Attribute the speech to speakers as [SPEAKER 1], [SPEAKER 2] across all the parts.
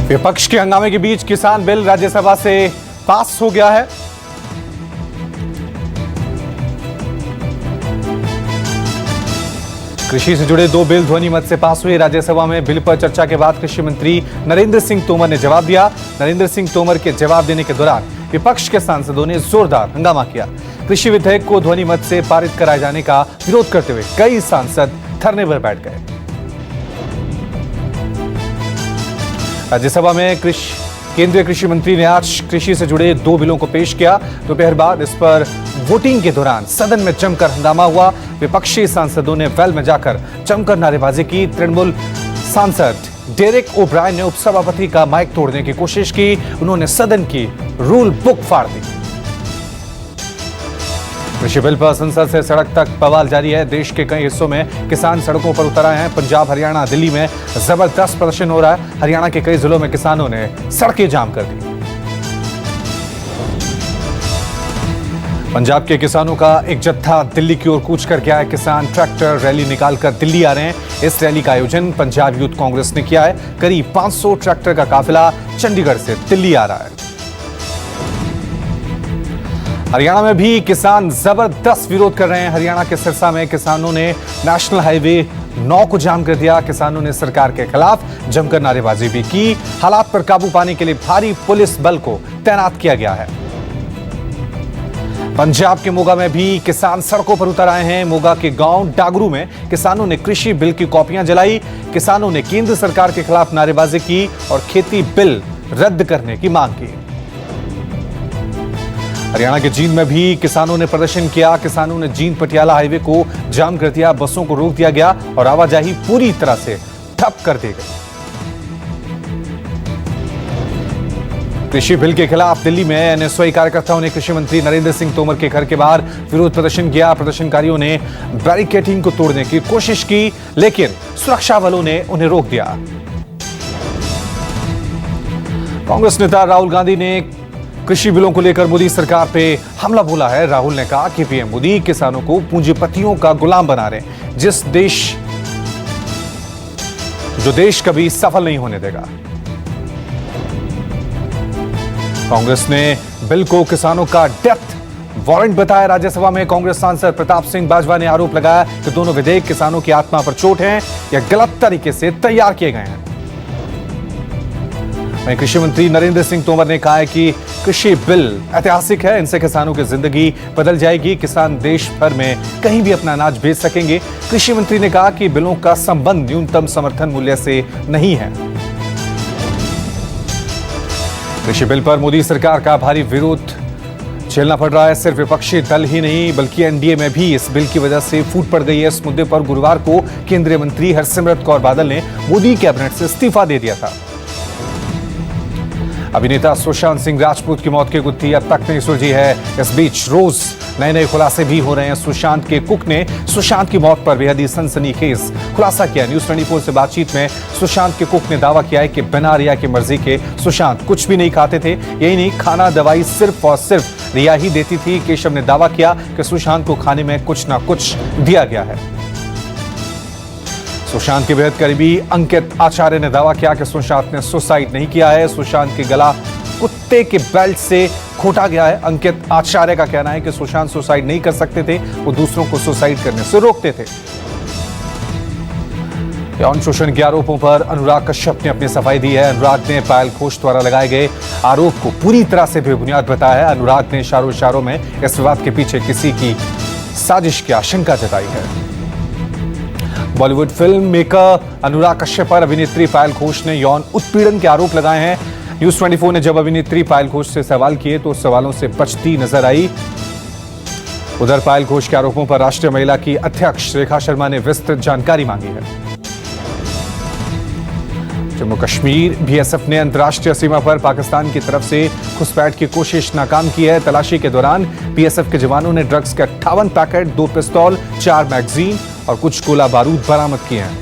[SPEAKER 1] विपक्ष के हंगामे के बीच किसान बिल राज्यसभा से पास हो गया है। कृषि से जुड़े दो बिल ध्वनि मत से पास हुए। राज्यसभा में बिल पर चर्चा के बाद कृषि मंत्री नरेंद्र सिंह तोमर ने जवाब दिया। नरेंद्र सिंह तोमर के जवाब देने के दौरान विपक्ष के सांसदों ने जोरदार हंगामा किया। कृषि विधेयक को ध्वनि मत से पारित कराए जाने का विरोध करते हुए कई सांसद धरने पर बैठ गए। राज्यसभा में केंद्रीय कृषि मंत्री ने आज कृषि से जुड़े दो बिलों को पेश किया। दोपहर बाद इस पर वोटिंग के दौरान सदन में जमकर हंगामा हुआ। विपक्षी सांसदों ने वेल में जाकर जमकर नारेबाजी की। तृणमूल सांसद डेरेक ओब्रायन ने उपसभापति का माइक तोड़ने की कोशिश की। उन्होंने सदन की रूल बुक फाड़ दी। कृषि बिल पर संसद से सड़क तक बवाल जारी है। देश के कई हिस्सों में किसान सड़कों पर उतर आए हैं। पंजाब, हरियाणा, दिल्ली में जबरदस्त प्रदर्शन हो रहा है। हरियाणा के कई जिलों में किसानों ने सड़कें जाम कर दी। पंजाब के किसानों का एक जत्था दिल्ली की ओर कूच कर गया है। किसान ट्रैक्टर रैली निकालकर दिल्ली आ रहे हैं। इस रैली का आयोजन पंजाब यूथ कांग्रेस ने किया है। करीब 500 ट्रैक्टर का काफिला चंडीगढ़ से दिल्ली आ रहा है। हरियाणा में भी किसान जबरदस्त विरोध कर रहे हैं। हरियाणा के सिरसा में किसानों ने नेशनल हाईवे 9 को जाम कर दिया। किसानों ने सरकार के खिलाफ जमकर नारेबाजी भी की। हालात पर काबू पाने के लिए भारी पुलिस बल को तैनात किया गया है। पंजाब के मोगा में भी किसान सड़कों पर उतर आए हैं। मोगा के गांव डागरू में किसानों ने कृषि बिल की कॉपियां जलाई। किसानों ने केंद्र सरकार के खिलाफ नारेबाजी की और खेती बिल रद्द करने की मांग की। हरियाणा के जींद में भी किसानों ने प्रदर्शन किया। किसानों ने जींद पटियाला हाईवे को जाम कर दिया। बसों को रोक दिया गया और आवाजाही पूरी तरह से ठप कर दी गई। कृषि बिल के खिलाफ दिल्ली में एनएसवाई कार्यकर्ताओं ने कृषि मंत्री नरेंद्र सिंह तोमर के घर के बाहर विरोध प्रदर्शन किया। प्रदर्शनकारियों ने बैरिकेडिंग को तोड़ने की कोशिश की, लेकिन सुरक्षा बलों ने उन्हें रोक दिया। कांग्रेस नेता राहुल गांधी ने कृषि बिलों को लेकर मोदी सरकार पे हमला बोला है। राहुल ने कहा कि पीएम मोदी किसानों को पूंजीपतियों का गुलाम बना रहे हैं, जो देश कभी सफल नहीं होने देगा। कांग्रेस ने बिल को किसानों का डेथ वारंट बताया। राज्यसभा में कांग्रेस सांसद प्रताप सिंह बाजवा ने आरोप लगाया कि दोनों विधेयक किसानों की आत्मा पर चोट हैं या गलत तरीके से तैयार किए गए हैं। वहीं कृषि मंत्री नरेंद्र सिंह तोमर ने कहा है कि कृषि बिल ऐतिहासिक है। इनसे किसानों की जिंदगी बदल जाएगी। किसान देश भर में कहीं भी अपना अनाज बेच सकेंगे। कृषि मंत्री ने कहा कि बिलों का संबंध न्यूनतम समर्थन मूल्य से नहीं है। कृषि बिल पर मोदी सरकार का भारी विरोध झेलना पड़ रहा है। सिर्फ विपक्षी दल ही नहीं बल्कि एनडीए में भी इस बिल की वजह से फूट पड़ गई है। इस मुद्दे पर गुरुवार को केंद्रीय मंत्री हरसिमरत कौर बादल ने मोदी कैबिनेट से इस्तीफा दे दिया था। अभिनेता सुशांत सिंह राजपूत की मौत की गुत्थी अब तक नहीं सुलझी है। इस बीच रोज नए खुलासे भी हो रहे हैं। सुशांत के कुक ने सुशांत की मौत पर बेहद ही सनसनीखेज खुलासा किया। न्यूज 24 से बातचीत में सुशांत के कुक ने दावा किया है कि बिना रिया की मर्जी के सुशांत कुछ भी नहीं खाते थे। यही नहीं, खाना दवाई सिर्फ और सिर्फ रिया ही देती थी। केशव ने दावा किया कि सुशांत को खाने में कुछ ना कुछ दिया गया है। सुशांत के बेहद करीबी अंकित आचार्य ने दावा किया कि सुशांत ने सुसाइड नहीं किया है। सुशांत के गला कुत्ते के बेल्ट से खोटा गया है। अंकित आचार्य का कहना है कि सुशांत सुसाइड नहीं कर सकते थे, वो दूसरों को सुसाइड करने से रोकते थे। यौन शोषण के आरोपों पर अनुराग कश्यप ने अपनी सफाई दी है। अनुराग ने पायल घोष द्वारा लगाए गए आरोप को पूरी तरह से बेबुनियाद बताया है। अनुराग ने इशारों में इस विवाद के पीछे किसी की साजिश की आशंका जताई है। बॉलीवुड फिल्म मेकर अनुराग कश्यप पर अभिनेत्री पायल घोष ने यौन उत्पीड़न के आरोप लगाए हैं। न्यूज 24 ने जब अभिनेत्री पायल घोष से सवाल किए तो सवालों से बचती नजर आई। उधर पायल घोष के आरोपों पर राष्ट्रीय महिला की अध्यक्ष रेखा शर्मा ने विस्तृत जानकारी मांगी है। जम्मू कश्मीर बीएसएफ ने अंतर्राष्ट्रीय सीमा पर पाकिस्तान की तरफ से घुसपैठ की कोशिश नाकाम की है। तलाशी के दौरान बीएसएफ के जवानों ने ड्रग्स के 58 पैकेट, 2 पिस्तौल, 4 मैगजीन और कुछ गोला बारूद बरामद किए हैं।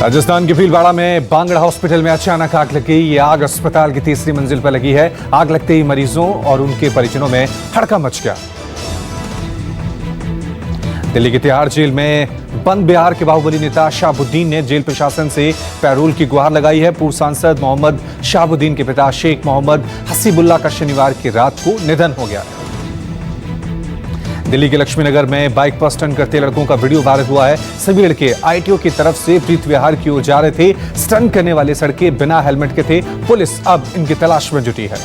[SPEAKER 1] राजस्थान के भीलवाड़ा में बांगड़ा हॉस्पिटल में अचानक आग लग गई। ये आग अस्पताल की तीसरी मंजिल पर लगी है। आग लगते ही मरीजों और उनके परिजनों में हड़कंप मच गया। दिल्ली की तिहाड़ जेल में बंद बिहार के बाहुबली नेता शहाबुद्दीन ने जेल प्रशासन से पैरोल की गुहार लगाई है। पूर्व सांसद मोहम्मद शहाबुद्दीन के पिता शेख मोहम्मद हसीबुल्लाह का शनिवार की रात को निधन हो गया। दिल्ली के लक्ष्मीनगर में बाइक पर स्टंट करते लड़कों का वीडियो वायरल हुआ है। सभी लड़के आईटीओ की तरफ से प्रीत विहार की ओर जा रहे थे। स्टंट करने वाले सड़के बिना हेलमेट के थे। पुलिस अब इनकी तलाश में जुटी है।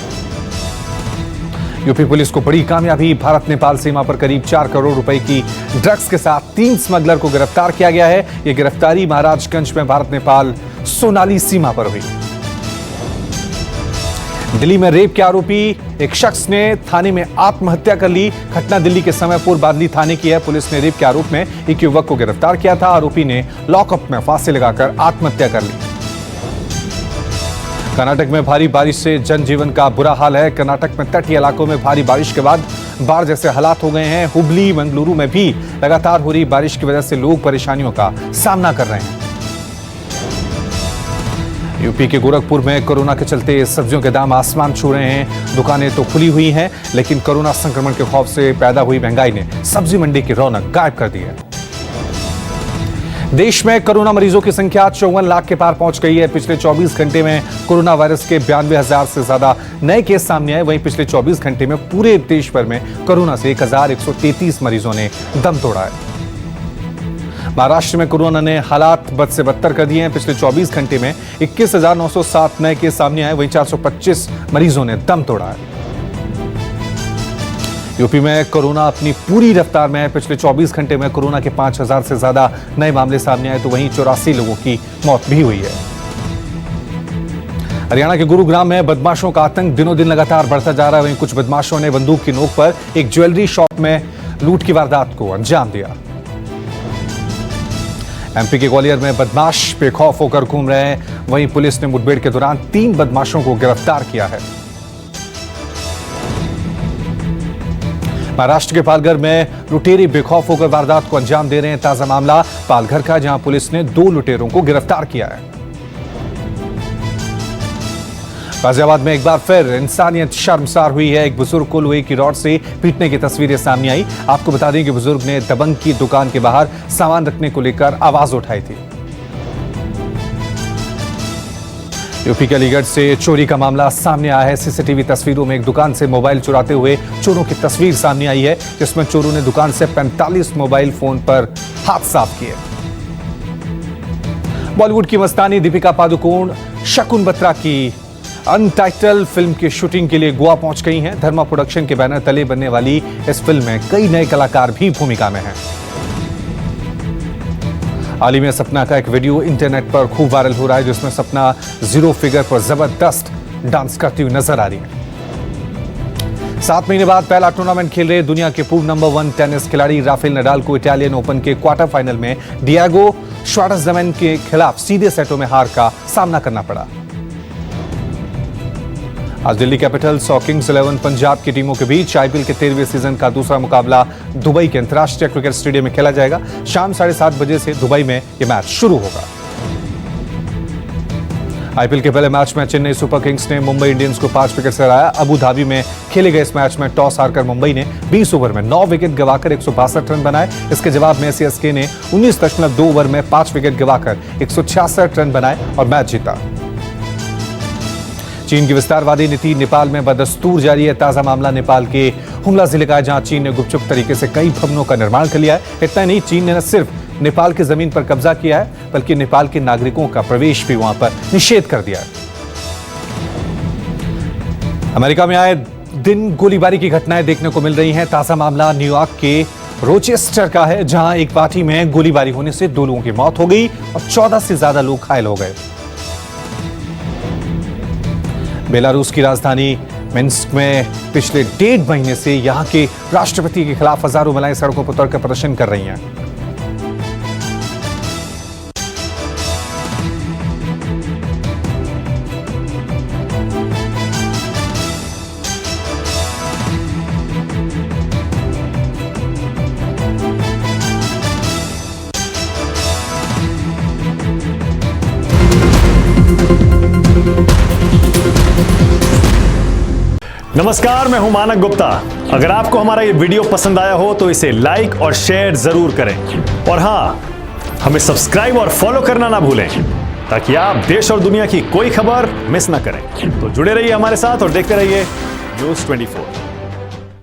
[SPEAKER 1] यूपी पुलिस को बड़ी कामयाबी, भारत नेपाल सीमा पर करीब 4 करोड़ रुपए की ड्रग्स के साथ 3 स्मगलर को गिरफ्तार किया गया है। यह गिरफ्तारी महाराजगंज में भारत नेपाल सोनाली सीमा पर हुई। दिल्ली में रेप के आरोपी एक शख्स ने थाने में आत्महत्या कर ली। घटना दिल्ली के समयपुर बादली थाने की है। पुलिस ने रेप के आरोप में एक युवक को गिरफ्तार किया था। आरोपी ने लॉकअप में फांसी लगाकर आत्महत्या कर ली। कर्नाटक में भारी बारिश से जनजीवन का बुरा हाल है। कर्नाटक में तटीय इलाकों में भारी बारिश के बाद बाढ़ जैसे हालात हो गए हैं। हुबली मंगलुरु में भी लगातार हो रही बारिश की वजह से लोग परेशानियों का सामना कर रहे हैं। यूपी के गोरखपुर में कोरोना के चलते सब्जियों के दाम आसमान छू रहे हैं। दुकानें तो खुली हुई हैं, लेकिन कोरोना संक्रमण के खौफ से पैदा हुई महंगाई ने सब्जी मंडी की रौनक गायब कर दी है। देश में कोरोना मरीजों की संख्या 54 लाख के पार पहुंच गई है। पिछले 24 घंटे में कोरोना वायरस के 92,000 से ज्यादा नए केस सामने आए। वहीं पिछले 24 घंटे में पूरे देश भर में कोरोना से 1,133 मरीजों ने दम तोड़ा है। महाराष्ट्र में कोरोना ने हालात बद से बदतर कर दिए हैं। पिछले 24 घंटे में 21,907 नए केस सामने आए। वहीं 425 मरीजों ने दम तोड़ा है। यूपी में कोरोना अपनी पूरी रफ्तार में है। पिछले 24 घंटे में कोरोना के 5,000 से ज्यादा नए मामले सामने आए, तो वहीं 84 लोगों की मौत भी हुई है। हरियाणा के गुरुग्राम में बदमाशों का आतंक दिनों दिन लगातार बढ़ता जा रहा है। वहीं कुछ बदमाशों ने बंदूक की नोक पर एक ज्वेलरी शॉप में लूट की वारदात को अंजाम दिया। एमपी के ग्वालियर में बदमाश बेखौफ होकर घूम रहे हैं। वहीं पुलिस ने मुठभेड़ के दौरान 3 बदमाशों को गिरफ्तार किया है। महाराष्ट्र के पालघर में लुटेरे बेखौफ होकर वारदात को अंजाम दे रहे हैं। ताजा मामला पालघर का, जहां पुलिस ने 2 लुटेरों को गिरफ्तार किया है। गाजियाबाद में एक बार फिर इंसानियत शर्मसार हुई है। एक बुजुर्ग को लोहे की रॉड से पीटने की तस्वीरें सामने आई। आपको बता दें कि बुजुर्ग ने दबंग की दुकान के बाहर सामान रखने को लेकर आवाज उठाई थी। यूपी के अलीगढ़ से चोरी का मामला सामने आया है। सीसीटीवी तस्वीरों में एक दुकान से मोबाइल चुराते हुए चोरों की तस्वीर सामने आई है, जिसमें चोरों ने दुकान से 45 मोबाइल फोन पर हाथ साफ किए। बॉलीवुड की मस्तानी दीपिका पादुकोण शकुन बत्रा की अनटाइटल फिल्म की शूटिंग के लिए गोवा पहुंच गई हैं। धर्मा प्रोडक्शन के बैनर तले बनने वाली इस फिल्म में कई नए कलाकार भी भूमिका में हैं। हाल ही में सपना का एक वीडियो इंटरनेट पर खूब वायरल हो रहा है, जिसमें सपना 0 फिगर पर जबरदस्त डांस करती हुई नजर आ रही है। 7 महीने बाद पहला टूर्नामेंट खेल रहे दुनिया के पूर्व नंबर 1 टेनिस खिलाड़ी राफेल नडाल को इटालियन ओपन के क्वार्टर फाइनल में डिएगो श्वार्ट्जमैन के खिलाफ सीधे सेटों में हार का सामना करना पड़ा। आज दिल्ली कैपिटल्स और किंग्स 11 पंजाब की टीमों के बीच आईपीएल के 13वें सीजन का दूसरा मुकाबला दुबई के अंतर्राष्ट्रीय क्रिकेट स्टेडियम में खेला जाएगा। शाम 7:30 बजे से दुबई में यह मैच शुरू होगा। आईपीएल के पहले मैच में चेन्नई सुपर किंग्स ने मुंबई इंडियंस को 5 विकेट से हराया। अबू धाबी में खेले गए इस मैच में टॉस हारकर मुंबई ने 20 ओवर में 9 विकेट गंवाकर 162 रन बनाए। इसके जवाब में सीएसके ने 19.2 ओवर में 5 विकेट गंवाकर 166 रन बनाए और मैच जीता। चीन की विस्तारवादी नीति नेपाल में बदस्तूर जारी है। ताजा मामला नेपाल के हुमला जिले का है, जहां चीन ने गुपचुप तरीके से कई भवनों का निर्माण कर लिया है। इतना नहीं, चीन ने न सिर्फ नेपाल की जमीन पर कब्जा किया है, बल्कि नेपाल के नागरिकों का प्रवेश भी वहां पर निषेध कर दिया है। अमेरिका में आए दिन गोलीबारी की घटनाएं देखने को मिल रही हैं। ताजा मामला न्यूयॉर्क के रोचेस्टर का है, जहां एक पार्टी में गोलीबारी होने से 2 लोगों की मौत हो गई और 14 से ज्यादा लोग घायल हो गए। बेलारूस की राजधानी मिन्स्क में पिछले 1.5 महीने से यहां के राष्ट्रपति के खिलाफ हजारों महिलाएं सड़कों पर उतरकर प्रदर्शन कर रही हैं।
[SPEAKER 2] नमस्कार, मैं हूं मानक गुप्ता। अगर आपको हमारा ये वीडियो पसंद आया हो तो इसे लाइक और शेयर जरूर करें और हाँ, हमें सब्सक्राइब और फॉलो करना ना भूलें ताकि आप देश और दुनिया की कोई खबर मिस ना करें। तो जुड़े रहिए हमारे साथ और देखते रहिए न्यूज़ 24।